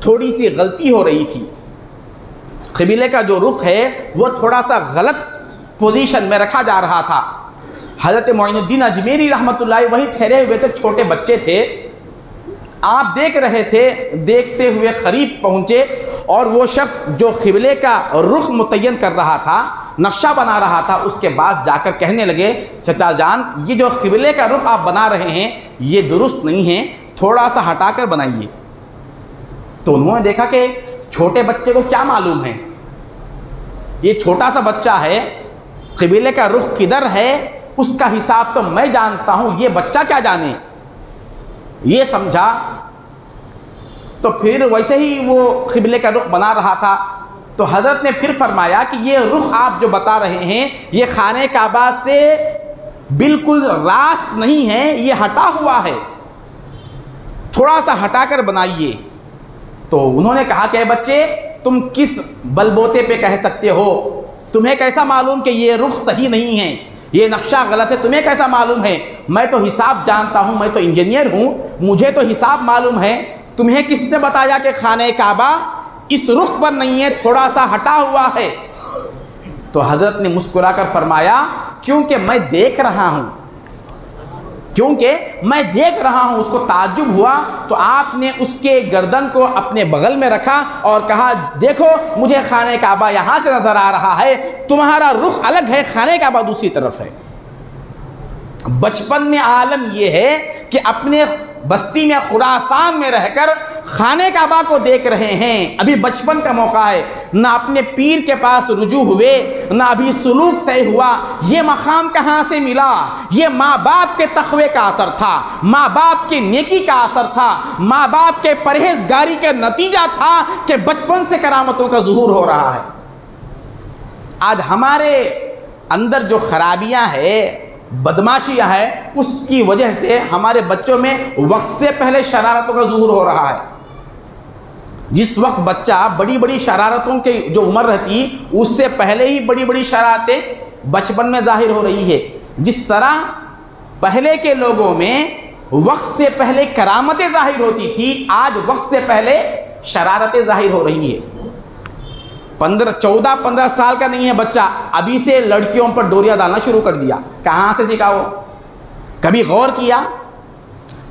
थोड़ी सी गलती हो रही थी। क़िबले का जो रुख है वो थोड़ा सा गलत पोजीशन में रखा जा रहा था। हज़रत मोइनुद्दीन अजमेरी रहमतुल्लाह वहीं ठहरे हुए थे, छोटे बच्चे थे, आप देख रहे थे। देखते हुए करीब पहुँचे और वो शख्स जो क़िबले का रुख मुतय्यन कर रहा था, नक्शा बना रहा था, उसके बाद जाकर कहने लगे, चचा जान, ये जो क़िबले का रुख आप बना रहे हैं ये दुरुस्त नहीं है, थोड़ा सा हटाकर बनाइए। तो उन्होंने देखा कि छोटे बच्चे को क्या मालूम है, ये छोटा सा बच्चा है, क़िबले का रुख किधर है उसका हिसाब तो मैं जानता हूँ, ये बच्चा क्या जाने। ये समझा तो फिर वैसे ही वो क़िबले का रुख बना रहा था। तो हज़रत ने फिर फरमाया कि ये रुख आप जो बता रहे हैं ये खाने काबा से बिल्कुल रास नहीं है, ये हटा हुआ है, थोड़ा सा हटाकर बनाइए। तो उन्होंने कहा कि बच्चे तुम किस बलबोते पे कह सकते हो, तुम्हें कैसा मालूम कि ये रुख सही नहीं है, ये नक्शा गलत है, तुम्हें कैसा मालूम है? मैं तो हिसाब जानता हूँ, मैं तो इंजीनियर हूँ, मुझे तो हिसाब मालूम है। तुम्हें किसने बताया कि खाने काबा इस रुख पर नहीं है, थोड़ा सा हटा हुआ है? तो हज़रत ने मुस्कुराकर फरमाया क्योंकि मैं देख रहा हूँ, क्योंकि मैं देख रहा हूँ। उसको ताज्जुब हुआ तो आपने उसके गर्दन को अपने बगल में रखा और कहा देखो मुझे खाने काबा यहाँ से नज़र आ रहा है, तुम्हारा रुख अलग है, खाने काबा दूसरी तरफ है। बचपन में आलम यह है कि अपने बस्ती में खुरासान में रहकर खाने काबा को देख रहे हैं, अभी बचपन का मौका है, ना अपने पीर के पास रुजू हुए, ना अभी सुलूक तय हुआ। ये मकाम कहाँ से मिला? ये माँ बाप के तक़वे का असर था, माँ बाप की नेकी का असर था, माँ बाप के परहेजगारी का नतीजा था कि बचपन से करामतों का ज़ुहूर हो रहा है। आज हमारे अंदर जो खराबियाँ है, बदमाशियाँ है, उसकी वजह से हमारे बच्चों में वक्त से पहले शरारतों का ज़ुहूर हो रहा है। जिस वक्त बच्चा बड़ी बड़ी शरारतों की जो उम्र रहती उससे पहले ही बड़ी बड़ी शरारतें बचपन में ज़ाहिर हो रही है। जिस तरह पहले के लोगों में वक्त से पहले करामतें ज़ाहिर होती थी, आज वक्त से पहले शरारतें ज़ाहिर हो रही है। 14-15 साल का नहीं है बच्चा, अभी से लड़कियों पर डोरियां डालना शुरू कर दिया। कहाँ से सीखा वो? कभी गौर किया?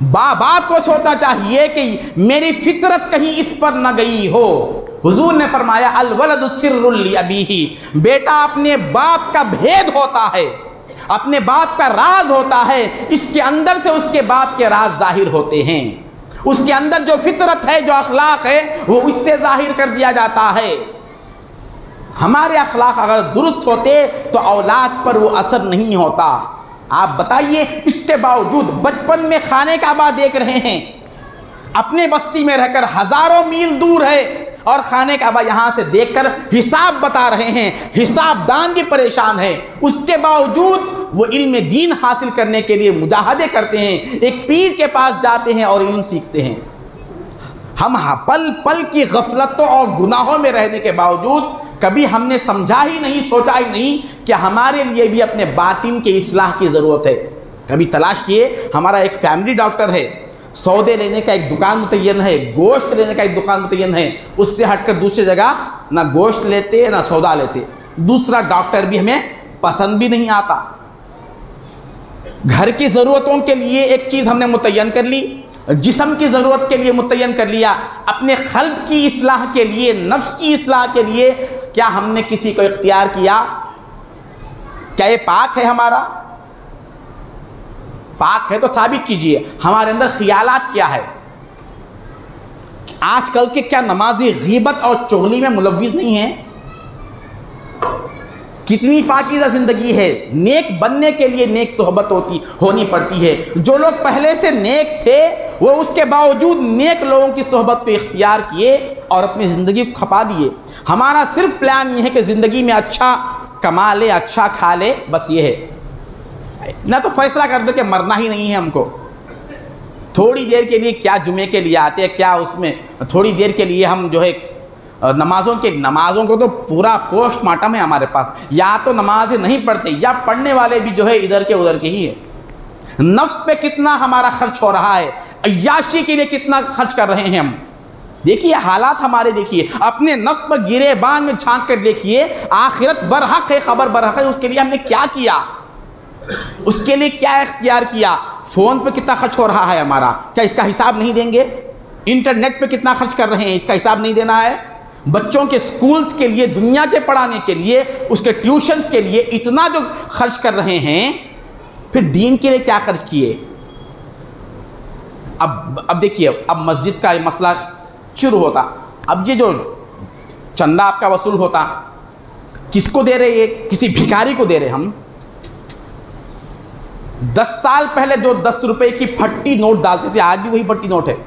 बाप को सोचना चाहिए कि मेरी फितरत कहीं इस पर न गई हो। हुजूर ने फरमाया अल वलदु सिर्रुल लि अबीही, बेटा अपने बाप का भेद होता है, अपने बाप का राज होता है, इसके अंदर से उसके बाप के राज जाहिर होते हैं। उसके अंदर जो फितरत है, जो अखलाक है, वो इससे जाहिर कर दिया जाता है। हमारे अखलाक अगर दुरुस्त होते तो औलाद पर वो असर नहीं होता। आप बताइए, इसके बावजूद बचपन में खाने काबा देख रहे हैं, अपने बस्ती में रहकर हजारों मील दूर है और खाने काबा यहाँ से देखकर हिसाब बता रहे हैं, हिसाबदान भी परेशान है। उसके बावजूद वो इल्म दीन हासिल करने के लिए मुजाहदे करते हैं, एक पीर के पास जाते हैं और इल्म सीखते हैं। हम पल पल की गफलतों और गुनाहों में रहने के बावजूद कभी हमने समझा ही नहीं, सोचा ही नहीं कि हमारे लिए भी अपने बातिन के इस्लाह की ज़रूरत है। कभी तलाश किए, हमारा एक फैमिली डॉक्टर है, सौदे लेने का एक दुकान मुतय्यन है, गोश्त लेने का एक दुकान मुतय्यन है, उससे हटकर दूसरी जगह ना गोश्त लेते ना सौदा लेते। दूसरा डॉक्टर भी हमें पसंद भी नहीं आता। घर की ज़रूरतों के लिए एक चीज़ हमने मुतय्यन कर ली, जिस्म की ज़रूरत के लिए मुतय्यन कर लिया, अपने क़ल्ब की इस्लाह के लिए, नफ्स की इस्लाह के लिए क्या हमने किसी को इख्तियार किया? क्या ये पाक है? हमारा पाक है तो साबित कीजिए। हमारे अंदर ख्यालात क्या है? आजकल के क्या नमाजी गीबत और चुगली में मुलव्विज़ नहीं है? कितनी पाकीज़ा ज़िंदगी है। नेक बनने के लिए नेक सोहबत होनी पड़ती है। जो लोग पहले से नेक थे वो उसके बावजूद नेक लोगों की सोहबत को इख्तियार किए और अपनी ज़िंदगी को खपा दिए। हमारा सिर्फ प्लान ये है कि ज़िंदगी में अच्छा कमा ले, अच्छा खा ले, बस ये है। ना तो फैसला कर दो कि मरना ही नहीं है हमको। थोड़ी देर के लिए क्या जुमे के लिए आते हैं, क्या उसमें थोड़ी देर के लिए हम जो है नमाज़ों को तो पूरा पोस्टमार्टम है हमारे पास। या तो नमाज़ें नहीं पढ़ते या पढ़ने वाले भी जो है इधर के उधर के ही है। नफ्स पे कितना हमारा खर्च हो रहा है, अय्याशी के लिए कितना खर्च कर रहे हैं हम। देखिए हालात हमारे, देखिए अपने नफ्स पर गिरेबान में झांक कर देखिए। आखिरत बरहक है, खबर बरहक है, उसके लिए हमने क्या किया, उसके लिए क्या इख्तियार किया। फ़ोन पे कितना खर्च हो रहा है हमारा, क्या इसका हिसाब नहीं देंगे? इंटरनेट पे कितना खर्च कर रहे हैं, इसका हिसाब नहीं देना है? बच्चों के स्कूल्स के लिए, दुनिया के पढ़ाने के लिए, उसके ट्यूशन्स के लिए इतना जो खर्च कर रहे हैं, फिर दीन के लिए क्या खर्च किए? अब देखिए, अब मस्जिद का मसला शुरू होता। अब ये जो चंदा आपका वसूल होता, किसको दे रहे? किसी भिखारी को दे रहे हम। 10 साल पहले जो 10 रुपए की फट्टी नोट डालते थे, आज भी वही फट्टी नोट है।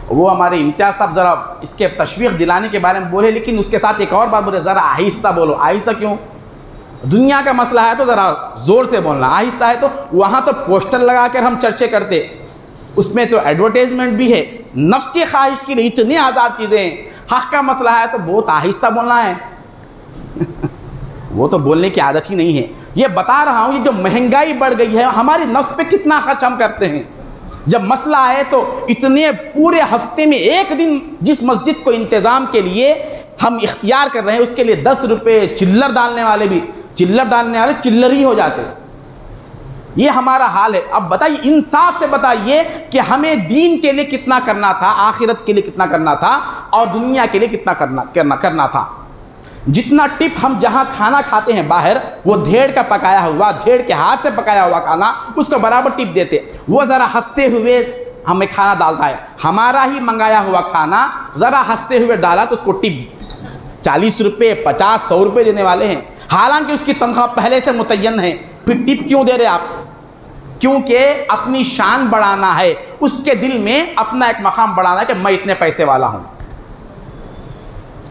वो हमारे इम्तियाज साहब ज़रा इसके तशवीक़ दिलाने के बारे में बोले, लेकिन उसके साथ एक और बात बोले, ज़रा आहिस्ता बोलो। आहिस्ता क्यों? दुनिया का मसला है तो ज़रा ज़ोर से बोलना, आहिस्ता है तो वहाँ तो पोस्टर लगा कर हम चर्चे करते, उसमें तो एडवर्टाइजमेंट भी है, नफ्स की ख्वाहिश के लिए इतनी आज़ाद चीज़ें हैं। हक़ का मसला है तो बहुत आहिस्ता बोलना है वो तो बोलने की आदत ही नहीं है। ये बता रहा हूँ, ये जो महंगाई बढ़ गई है, हमारी नफ्स पे कितना खर्च हम करते हैं। जब मसला आए तो इतने पूरे हफ्ते में एक दिन जिस मस्जिद को इंतज़ाम के लिए हम इख्तियार कर रहे हैं, उसके लिए 10 रुपये चिल्लर डालने वाले चिल्लर ही हो जाते। ये हमारा हाल है। अब बताइए, इंसाफ से बताइए कि हमें दीन के लिए कितना करना था, आखिरत के लिए कितना करना था, और दुनिया के लिए कितना करना था। जितना टिप हम जहाँ खाना खाते हैं बाहर, वो धेड़ का पकाया हुआ, धेड़ के हाथ से पकाया हुआ खाना, उसको बराबर टिप देते। वो ज़रा हंसते हुए हमें खाना डालता है, हमारा ही मंगाया हुआ खाना ज़रा हंसते हुए डाला तो उसको टिप 40 रुपये 50 100 रुपये देने वाले हैं, हालांकि उसकी तनख्वाह पहले से मुतय्यन है। फिर टिप क्यों दे रहे आप? क्योंकि अपनी शान बढ़ाना है, उसके दिल में अपना एक मकाम बढ़ाना है कि मैं इतने पैसे वाला हूँ।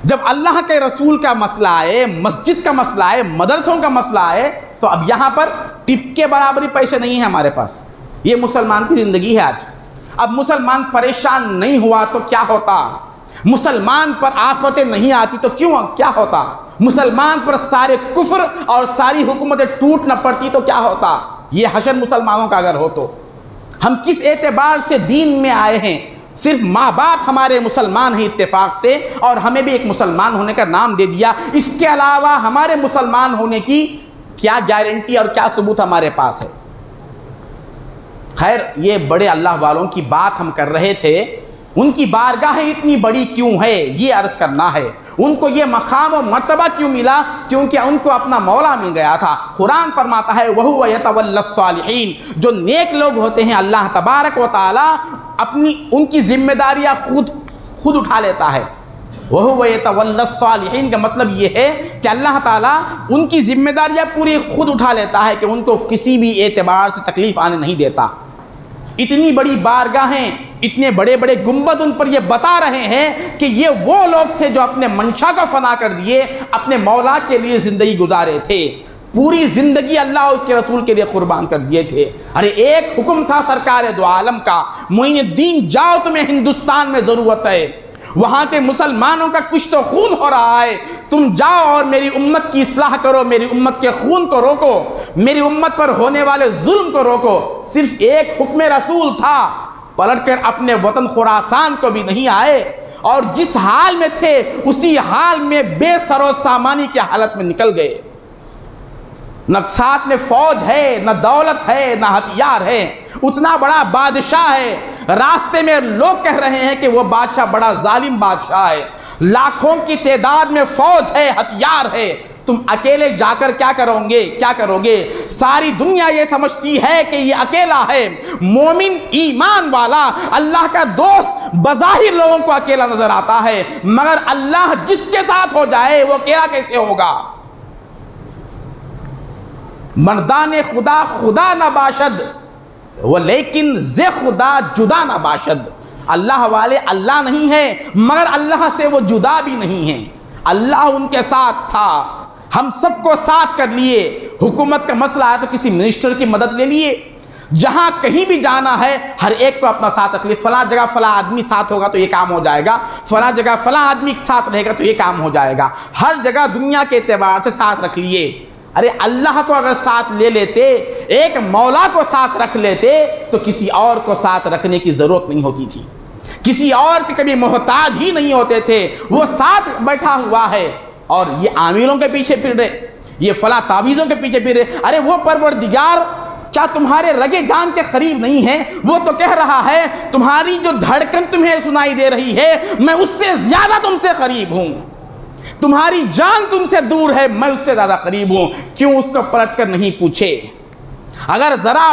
जब अल्लाह के रसूल का मसला आए, मस्जिद का मसला आए, मदरसों का मसला आए, तो अब यहाँ पर टिप के बराबरी पैसे नहीं है हमारे पास। ये मुसलमान की ज़िंदगी है आज। अब मुसलमान परेशान नहीं हुआ तो क्या होता? मुसलमान पर आफतें नहीं आती तो क्या होता? मुसलमान पर सारे कुफ्र और सारी हुकूमतें टूट न पड़ती तो क्या होता? ये हशर मुसलमानों का अगर हो तो। हम किस एतबार से दीन में आए हैं? सिर्फ माँ बाप हमारे मुसलमान हैं इत्तेफाक से, और हमें भी एक मुसलमान होने का नाम दे दिया। इसके अलावा हमारे मुसलमान होने की क्या गारंटी और क्या सबूत हमारे पास है? खैर, ये बड़े अल्लाह वालों की बात हम कर रहे थे। उनकी बारगाहें इतनी बड़ी क्यों है, ये अर्ज़ करना है। उनको ये मकाम और मर्तबा क्यों मिला? क्योंकि उनको अपना मौला मिल गया था। कुरान फरमाता है, वहुव यतवल्लस सालिहीन, जो नेक लोग होते हैं अल्लाह तबारक व तआला अपनी उनकी जिम्मेदारियाँ खुद उठा लेता है। वहुव यतवल्लस सालिहीन का मतलब ये है कि अल्लाह ताला उनकी जिम्मेदारियाँ पूरी खुद उठा लेता है, कि उनको किसी भी एतबार से तकलीफ़ आने नहीं देता। इतनी बड़ी बारगाहें, इतने बड़े बड़े गुंबद उन पर ये बता रहे हैं कि ये वो लोग थे जो अपने मंशा को फना कर दिए, अपने मौला के लिए ज़िंदगी गुजारे थे, पूरी ज़िंदगी अल्लाह और उसके रसूल के लिए कुर्बान कर दिए थे। अरे एक हुक्म था सरकार दो आलम का, मुइनुद्दीन जाओ, तुम्हें हिंदुस्तान में ज़रूरत है, वहाँ के मुसलमानों का कुछ तो खून हो रहा है, तुम जाओ और मेरी उम्मत की इस्लाह करो, मेरी उम्मत के खून को रोको, मेरी उम्मत पर होने वाले जुल्म को रोको। सिर्फ एक हुक्म रसूल था, पलटकर अपने वतन खुरासान को भी नहीं आए, और जिस हाल में थे उसी हाल में बेसरो सामानी की हालत में निकल गए। न साथ में फौज है, न दौलत है, न हथियार है, उतना बड़ा बादशाह है, रास्ते में लोग कह रहे हैं कि वो बादशाह बड़ा जालिम बादशाह है, लाखों की तादाद में फौज है, हथियार है, तुम अकेले जाकर क्या करोगे? सारी दुनिया ये समझती है कि ये अकेला है। मोमिन ईमान वाला अल्लाह का दोस्त बज़ाहिर लोगों को अकेला नजर आता है, मगर अल्लाह जिसके साथ हो जाए वो अकेला कैसे होगा? मर्दाने खुदा खुदा न बाशद वो, लेकिन जे खुदा जुदा न बाशद। अल्लाह वाले अल्लाह नहीं है, मगर अल्लाह से वो जुदा भी नहीं है। अल्लाह उनके साथ था, हम सबको साथ कर लिए। हुकूमत का मसला है तो किसी मिनिस्टर की मदद ले लिए। जहाँ कहीं भी जाना है हर एक को अपना साथ रख लिए। फलां जगह फलां आदमी साथ होगा तो ये काम हो जाएगा, फलां जगह फलां आदमी साथ रहेगा तो ये काम हो जाएगा। हर जगह दुनिया के एतबार से साथ रख लिए। अरे अल्लाह को अगर साथ ले लेते, एक मौला को साथ रख लेते, तो किसी और को साथ रखने की ज़रूरत नहीं होती थी, किसी और के कभी मोहताज ही नहीं होते थे। वो साथ बैठा हुआ है और ये आमिरों के पीछे फिर रहे, ये फला तावीज़ों के पीछे फिर रहे। अरे वो परवरदिगार क्या तुम्हारे रगे जान के करीब नहीं है? वो तो कह रहा है तुम्हारी जो धड़कन तुम्हें सुनाई दे रही है, मैं उससे ज़्यादा तुमसे करीब हूँ। तुम्हारी जान तुमसे दूर है, मैं उससे ज़्यादा करीब हूँ। क्यों उसको पलट कर नहीं पूछे? अगर ज़रा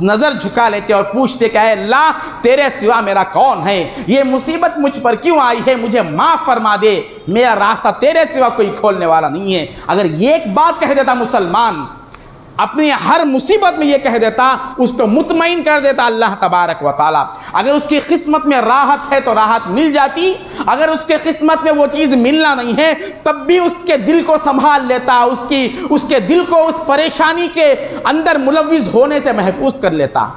नज़र झुका लेते और पूछते कि अल्लाह तेरे सिवा मेरा कौन है, ये मुसीबत मुझ पर क्यों आई है, मुझे माफ़ फरमा दे, मेरा रास्ता तेरे सिवा कोई खोलने वाला नहीं है। अगर ये एक बात कह देता मुसलमान, अपनी हर मुसीबत में ये कह देता, उसको मुतमईन कर देता अल्लाह तबारक व तआला। अगर उसकी किस्मत में राहत है तो राहत मिल जाती, अगर उसके किस्मत में वो चीज़ मिलना नहीं है तब भी उसके दिल को संभाल लेता, उसके दिल को उस परेशानी के अंदर मुलव्विज़ होने से महफूज कर लेता।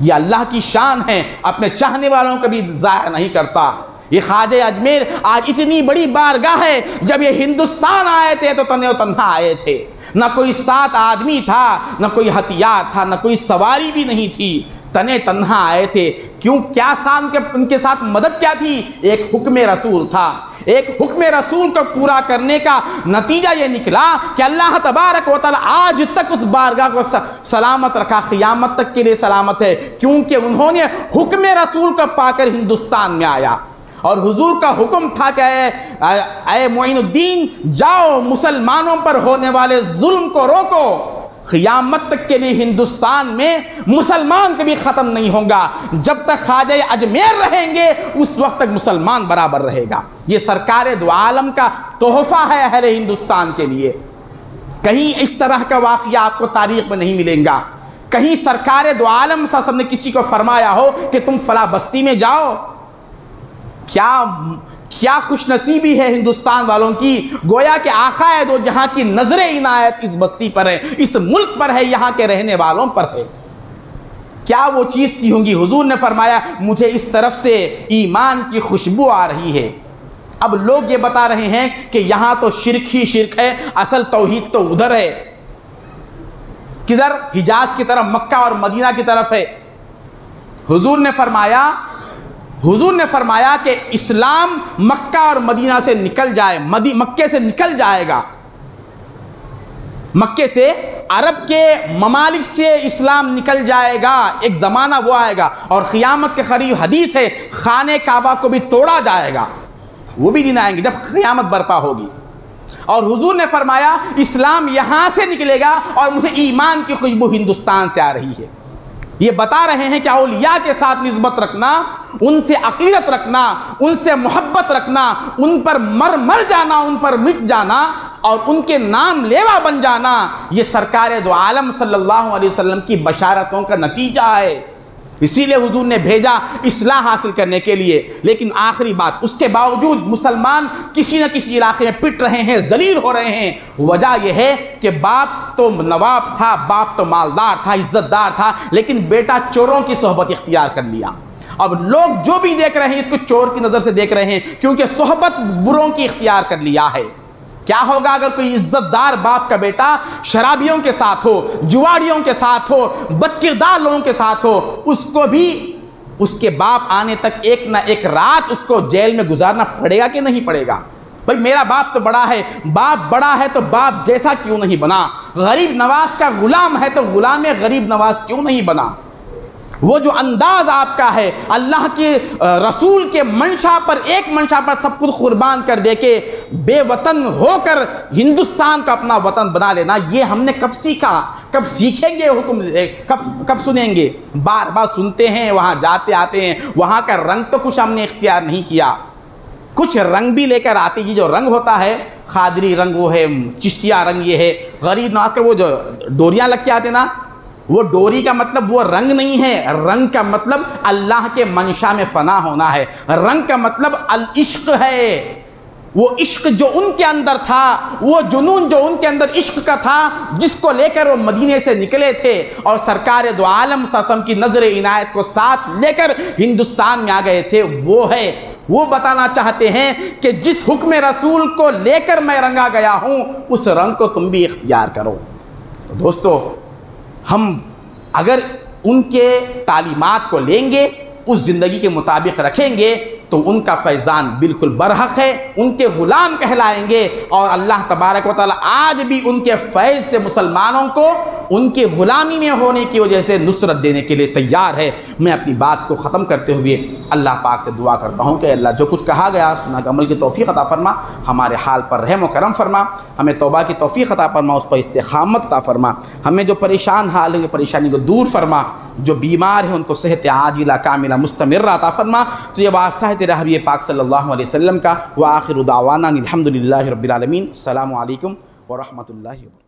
ये अल्लाह की शान है, अपने चाहने वालों को भी ज़ाया नहीं करता। ये ख्वाजा अजमेर आज इतनी बड़ी बारगाह है, जब ये हिंदुस्तान आए थे तो तने तन्हा आए थे, न कोई साथ आदमी था, न कोई हथियार था, न कोई सवारी भी नहीं थी, तने तन्हा आए थे। क्यों? क्या शान के उनके साथ मदद क्या थी? एक हुक्म रसूल था। एक हुक्म रसूल को पूरा करने का नतीजा ये निकला कि अल्लाह तबारक व तआला आज तक उस बारगाह को सलामत रखा, क़यामत तक के लिए सलामत है, क्योंकि उन्होंने हुक्म रसूल को पाकर हिंदुस्तान में आया। और हुजूर का हुक्म था कि ऐ मोइनुद्दीन, जाओ मुसलमानों पर होने वाले जुल्म को रोको। क़यामत तक के लिए हिंदुस्तान में मुसलमान कभी ख़त्म नहीं होगा। जब तक ख्वाजा अजमेर रहेंगे उस वक्त तक मुसलमान बराबर रहेगा। ये सरकार दो आलम का तोहफ़ा है अहले हिंदुस्तान के लिए। कहीं इस तरह का वाक़या आपको तारीख़ में नहीं मिलेगा। कहीं सरकार दो आलम साहब ने किसी को फरमाया हो कि तुम फला बस्ती में जाओ। क्या खुशनसीबी है हिंदुस्तान वालों की, गोया के आका है दो जहां की नजर इनायत इस बस्ती पर है, इस मुल्क पर है, यहाँ के रहने वालों पर है। क्या वो चीज़ थी होंगी? हुजूर ने फरमाया, मुझे इस तरफ से ईमान की खुशबू आ रही है। अब लोग ये बता रहे हैं कि यहाँ तो शिरक ही शिरक है, असल तौहीद तो उधर है। किधर? हिजाज की तरफ, मक्का और मदीना की तरफ है। हुजूर ने फरमाया कि इस्लाम मक्का और मदीना से निकल जाए, मक्के से निकल जाएगा, मक्के से, अरब के ममालिक से इस्लाम निकल जाएगा। एक ज़माना वो आएगा और क़यामत के करीब हदीस है, खाने काबा को भी तोड़ा जाएगा। वो भी दिन आएंगे जब क़यामत बर्पा होगी। और हुजूर ने फरमाया इस्लाम यहाँ से निकलेगा और मुझे ईमान की खुशबू हिंदुस्तान से आ रही है। ये बता रहे हैं कि औलिया के साथ निस्बत रखना, उनसे अक़ीदत रखना, उनसे मोहब्बत रखना, उन पर मर जाना, उन पर मिट जाना और उनके नाम लेवा बन जाना, ये सरकार दो आलम सल्लल्लाहु अलैहि वसल्लम की बशारतों का नतीजा है। इसीलिए हुजूर ने भेजा इस्लाह हासिल करने के लिए। लेकिन आखिरी बात, उसके बावजूद मुसलमान किसी न किसी इलाके में पिट रहे हैं, जलील हो रहे हैं। वजह यह है कि बाप तो नवाब था, बाप तो मालदार था, इज्जतदार था, लेकिन बेटा चोरों की सोहबत इख्तियार कर लिया। अब लोग जो भी देख रहे हैं इसको चोर की नज़र से देख रहे हैं, क्योंकि सोहबत बुरों की इख्तियार कर लिया है। क्या होगा अगर कोई इज्जतदार बाप का बेटा शराबियों के साथ हो, जुआड़ियों के साथ हो, बदकिरदार लोगों के साथ हो, उसको भी उसके बाप आने तक एक ना एक रात उसको जेल में गुजारना पड़ेगा कि नहीं पड़ेगा? भाई मेरा बाप तो बड़ा है, बाप बड़ा है तो बाप जैसा क्यों नहीं बना? गरीब नवाज का गुलाम है तो गुलाम गरीब नवाज क्यों नहीं बना? वो जो अंदाज आपका है अल्लाह के रसूल के मंशा पर, एक मंशा पर सब कुछ कुर्बान कर दे के बेवतन होकर हिंदुस्तान का अपना वतन बना लेना, ये हमने कब सीखा? कब सीखेंगे हुक्म? कब सुनेंगे? बार बार सुनते हैं, वहाँ जाते आते हैं, वहाँ का रंग तो कुछ हमने इख्तियार नहीं किया। कुछ रंग भी लेकर आते, ये जो रंग होता है खादरी रंग वो है, चिश्तिया रंग ये है, गरीब नवाज का वो जो डोरियाँ लग के आते ना, वो डोरी का मतलब वो रंग नहीं है। रंग का मतलब अल्लाह के मंशा में फना होना है। रंग का मतलब अल इश्क है। वो इश्क जो उनके अंदर था, वो जुनून जो उनके अंदर इश्क का था, जिसको लेकर वो मदीने से निकले थे और सरकार दो आलम ससम की नजर इनायत को साथ लेकर हिंदुस्तान में आ गए थे, वो है। वो बताना चाहते हैं कि जिस हुक्म रसूल को लेकर मैं रंगा गया हूँ, उस रंग को तुम भी इख्तियार करो। तो दोस्तों, हम अगर उनके तालीमात को लेंगे, उस ज़िंदगी के मुताबिक रखेंगे, तो उनका फैज़ान बिल्कुल बरहक है, उनके ग़ुलाम कहलाएंगे। और अल्लाह तबारक व तआला आज भी उनके फैज़ से मुसलमानों को उनकी ग़ुलामी में होने की वजह से नुसरत देने के लिए तैयार है। मैं अपनी बात को ख़त्म करते हुए अल्लाह पाक से दुआ करता हूँ कि अल्लाह जो कुछ कहा गया सुना के अमल की तौफ़ीक़ अता फ़रमा, हमारे हाल पर रहम व करम फ़रमा, हमें तौबा की तौफ़ीक़ अता फ़रमा, उस पर इस्तिक़ामत अता फ़रमा, हमें जो परेशान हाल है परेशानी को दूर फ़रमा, जो बीमार हैं उनको सेहत आजिला कामिला मुस्तमिर्रा अता फ़रमा। तो ये वास्ता है तेरे हबीब पाक सल्लल्लाहु अलैहि वसल्लम का। व आखिरु दावाना अल्हम्दुलिल्लाहि रब्बिल आलमीन। अस्सलामु अलैकुम व रहमतुल्लाहि व बरकातुहू।